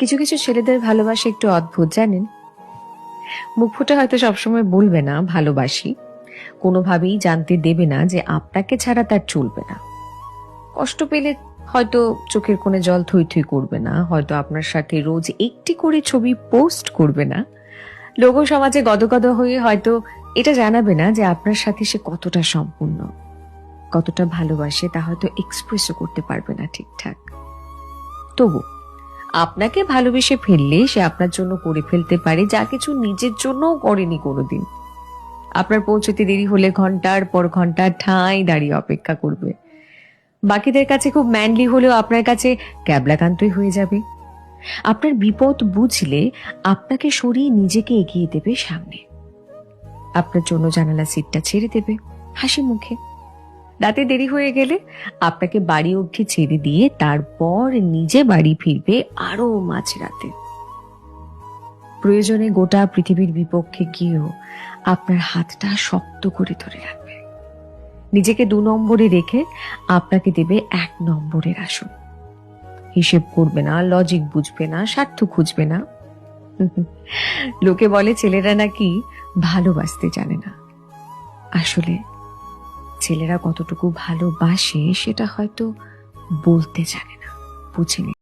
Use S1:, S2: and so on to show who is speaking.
S1: কিছু কিছু ছেলেদের ভালোবাসা একটু অদ্ভুত, জানেন। মুখ ফুটে হয়তো সবসময় বলবে না ভালোবাসি, কোনোভাবেই জানতে দেবে না যে আপনাকে ছাড়া তার চলবে না। কষ্ট পেলে হয়তো চোখের কোণে জল থই থই করবে না, হয়তো আপনার সাথে রোজ একটি করে ছবি পোস্ট করবে না, লোক সমাজে গদগদ হয়ে হয়তো এটা জানাবে না যে আপনার সাথে সে কতটা সম্পূর্ণ, কতটা ভালোবাসে তা হয়তো এক্সপ্রেসও করতে পারবে না ঠিকঠাক। তবু আপনাকে ভালোবেসে ফেললে সে আপনার জন্য করে ফেলতে পারে যা কিছু নিজের জন্যও করেনি কোনোদিন। আপনার পৌঁছতে দেরি হলে ঘন্টার পর ঘন্টা ঠাঁই দাঁড়িয়ে অপেক্ষা করবে। বাকিদের কাছে খুব ম্যানলি হলেও আপনার কাছে ক্যাবলাকান্তই হয়ে যাবে। আপনার বিপদ বুঝলে আপনাকে সরিয়ে নিজেকে এগিয়ে দেবে সামনে। আপনার জন্য জানালা সিটটা ছেড়ে দেবে হাসি মুখে। রাতে দেরি হয়ে গেলে আপনাকে বাড়ি অবধি ছেড়ে দিয়ে তারপর নিজে বাড়ি ফিরবে আরো মাঝরাতে। প্রয়োজনে গোটা পৃথিবীর বিপক্ষে গিয়েও আপনার হাতটা শক্ত করে ধরে রাখবে। নিজেকে 2 নম্বরে রেখে আপনাকে দেবে 1 নম্বরের আসন। হিসেব করবে না, লজিক বুঝবে না, স্বার্থ খুঁজবে না। লোকে বলে ছেলেরা নাকি ভালোবাসতে জানে না। আসলে ছেলেরা কতটুকু ভালোবাসে সেটা হয়তো বলতে জানে না, বুঝেনি।